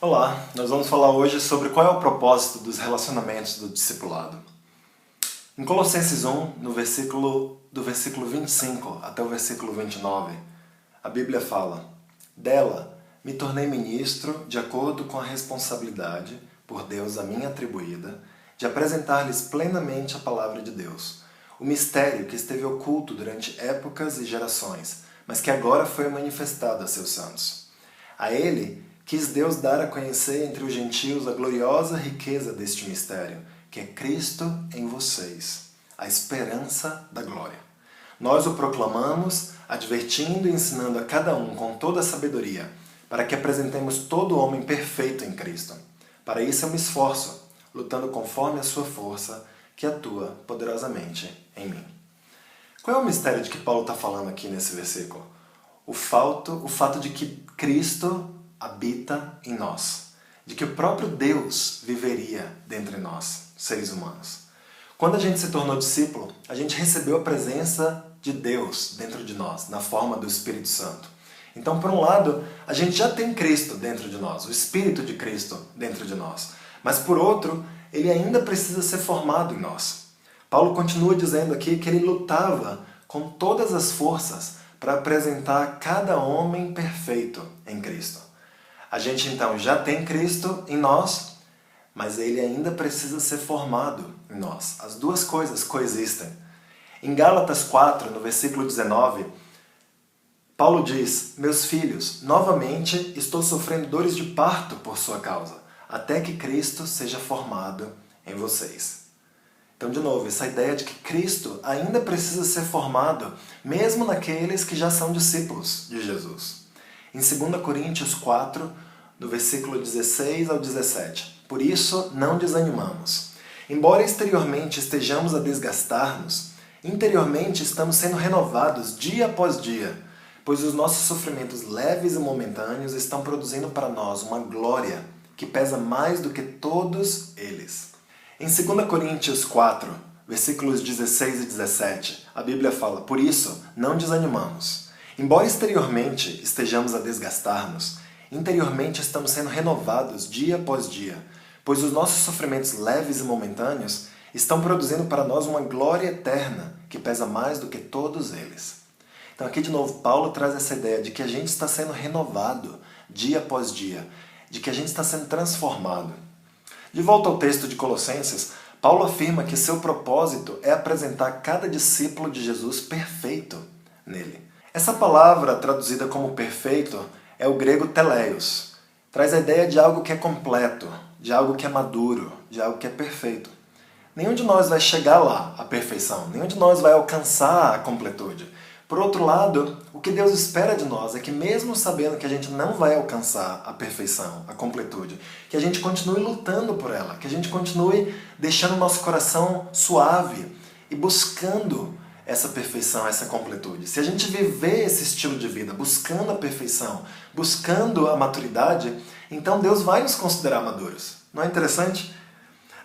Olá, nós vamos falar hoje sobre qual é o propósito dos relacionamentos do discipulado. Em Colossenses 1, do versículo 25 até o versículo 29, a Bíblia fala: "Dela me tornei ministro de acordo com a responsabilidade, por Deus a mim atribuída, de apresentar-lhes plenamente a palavra de Deus, o mistério que esteve oculto durante épocas e gerações, mas que agora foi manifestado a seus santos. A ele quis Deus dar a conhecer entre os gentios a gloriosa riqueza deste mistério, que é Cristo em vocês, a esperança da glória. Nós o proclamamos, advertindo e ensinando a cada um com toda a sabedoria, para que apresentemos todo homem perfeito em Cristo. Para isso eu me esforço, lutando conforme a sua força, que atua poderosamente em mim." Qual é o mistério de que Paulo está falando aqui nesse versículo? O fato de que Cristo habita em nós, de que o próprio Deus viveria dentre nós, seres humanos. Quando a gente se tornou discípulo, a gente recebeu a presença de Deus dentro de nós, na forma do Espírito Santo. Então, por um lado, a gente já tem Cristo dentro de nós, o Espírito de Cristo dentro de nós. Mas, por outro, ele ainda precisa ser formado em nós. Paulo continua dizendo aqui que ele lutava com todas as forças para apresentar cada homem perfeito em Cristo. A gente então já tem Cristo em nós, mas ele ainda precisa ser formado em nós. As duas coisas coexistem. Em Gálatas 4, no versículo 19, Paulo diz: "Meus filhos, novamente estou sofrendo dores de parto por sua causa, até que Cristo seja formado em vocês." Então, de novo, essa ideia de que Cristo ainda precisa ser formado, mesmo naqueles que já são discípulos de Jesus. Em 2 Coríntios 4, do versículo 16 ao 17. "Por isso, não desanimamos. Embora exteriormente estejamos a desgastar-nos, interiormente estamos sendo renovados dia após dia, pois os nossos sofrimentos leves e momentâneos estão produzindo para nós uma glória que pesa mais do que todos eles." Em 2 Coríntios 4, versículos 16 e 17, a Bíblia fala: "Por isso, não desanimamos. Embora exteriormente estejamos a desgastar-nos, interiormente estamos sendo renovados dia após dia, pois os nossos sofrimentos leves e momentâneos estão produzindo para nós uma glória eterna que pesa mais do que todos eles." Então aqui de novo Paulo traz essa ideia de que a gente está sendo renovado dia após dia, de que a gente está sendo transformado. De volta ao texto de Colossenses, Paulo afirma que seu propósito é apresentar cada discípulo de Jesus perfeito nele. Essa palavra, traduzida como perfeito, é o grego teleios. Traz a ideia de algo que é completo, de algo que é maduro, de algo que é perfeito. Nenhum de nós vai chegar lá, à perfeição. Nenhum de nós vai alcançar a completude. Por outro lado, o que Deus espera de nós é que, mesmo sabendo que a gente não vai alcançar a perfeição, a completude, que a gente continue lutando por ela, que a gente continue deixando o nosso coração suave e buscando essa perfeição, essa completude. Se a gente viver esse estilo de vida, buscando a perfeição, buscando a maturidade, então Deus vai nos considerar maduros. Não é interessante?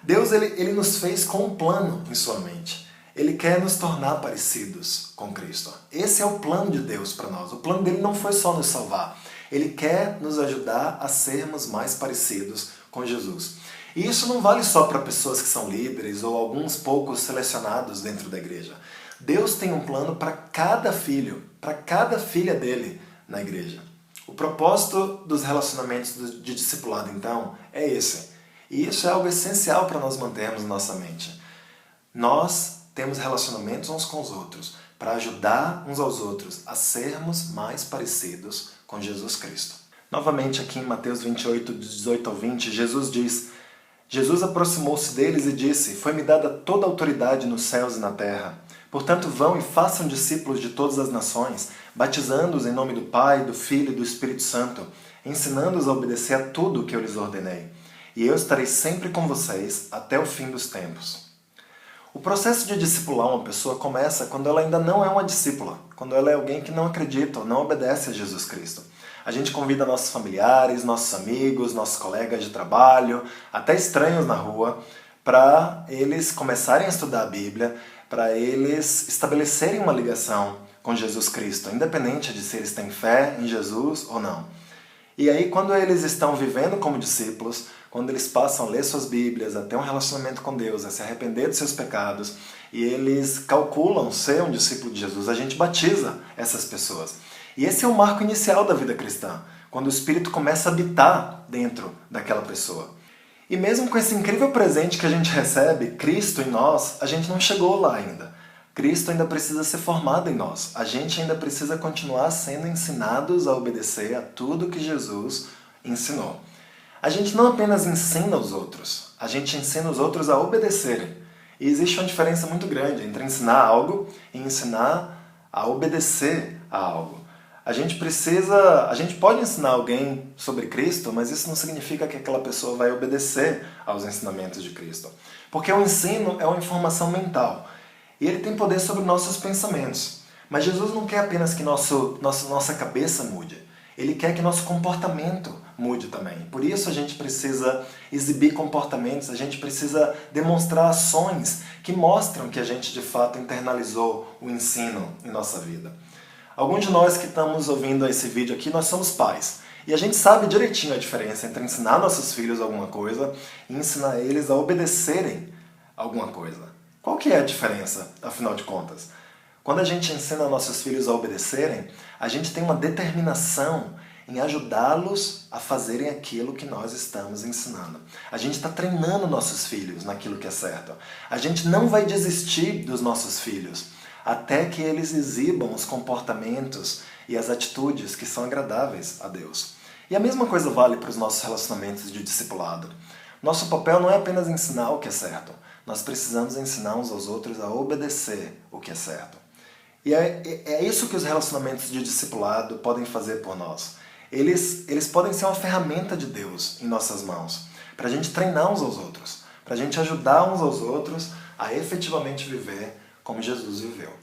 Deus ele nos fez com um plano em sua mente. Ele quer nos tornar parecidos com Cristo. Esse é o plano de Deus para nós. O plano dele não foi só nos salvar. Ele quer nos ajudar a sermos mais parecidos com Jesus. E isso não vale só para pessoas que são líderes ou alguns poucos selecionados dentro da igreja. Deus tem um plano para cada filho, para cada filha dele na igreja. O propósito dos relacionamentos de discipulado, então, é esse. E isso é algo essencial para nós mantermos nossa mente. Nós temos relacionamentos uns com os outros para ajudar uns aos outros a sermos mais parecidos com Jesus Cristo. Novamente aqui em Mateus 28, 18 ao 20, Jesus diz: "Jesus aproximou-se deles e disse: Foi-me dada toda a autoridade nos céus e na terra. Portanto, vão e façam discípulos de todas as nações, batizando-os em nome do Pai, do Filho e do Espírito Santo, ensinando-os a obedecer a tudo o que eu lhes ordenei. E eu estarei sempre com vocês até o fim dos tempos." O processo de discipular uma pessoa começa quando ela ainda não é uma discípula, quando ela é alguém que não acredita ou não obedece a Jesus Cristo. A gente convida nossos familiares, nossos amigos, nossos colegas de trabalho, até estranhos na rua, para eles começarem a estudar a Bíblia, para eles estabelecerem uma ligação com Jesus Cristo, independente de se eles têm fé em Jesus ou não. E aí, quando eles estão vivendo como discípulos, quando eles passam a ler suas Bíblias, a ter um relacionamento com Deus, a se arrepender dos seus pecados, e eles calculam ser um discípulo de Jesus, a gente batiza essas pessoas. E esse é o marco inicial da vida cristã, quando o Espírito começa a habitar dentro daquela pessoa. E mesmo com esse incrível presente que a gente recebe, Cristo em nós, a gente não chegou lá ainda. Cristo ainda precisa ser formado em nós. A gente ainda precisa continuar sendo ensinados a obedecer a tudo que Jesus ensinou. A gente não apenas ensina os outros, a gente ensina os outros a obedecerem. E existe uma diferença muito grande entre ensinar algo e ensinar a obedecer a algo. A gente pode ensinar alguém sobre Cristo, mas isso não significa que aquela pessoa vai obedecer aos ensinamentos de Cristo. Porque o ensino é uma informação mental. E ele tem poder sobre nossos pensamentos. Mas Jesus não quer apenas que nossa cabeça mude. Ele quer que nosso comportamento mude também. Por isso a gente precisa exibir comportamentos, a gente precisa demonstrar ações que mostram que a gente de fato internalizou o ensino em nossa vida. Alguns de nós que estamos ouvindo esse vídeo aqui, nós somos pais. E a gente sabe direitinho a diferença entre ensinar nossos filhos alguma coisa e ensinar eles a obedecerem alguma coisa. Qual que é a diferença, afinal de contas? Quando a gente ensina nossos filhos a obedecerem, a gente tem uma determinação em ajudá-los a fazerem aquilo que nós estamos ensinando. A gente está treinando nossos filhos naquilo que é certo. A gente não vai desistir dos nossos filhos até que eles exibam os comportamentos e as atitudes que são agradáveis a Deus. E a mesma coisa vale para os nossos relacionamentos de discipulado. Nosso papel não é apenas ensinar o que é certo. Nós precisamos ensinar uns aos outros a obedecer o que é certo. E é isso que os relacionamentos de discipulado podem fazer por nós. Eles podem ser uma ferramenta de Deus em nossas mãos, para a gente treinar uns aos outros, para a gente ajudar uns aos outros a efetivamente viver como Jesus viveu.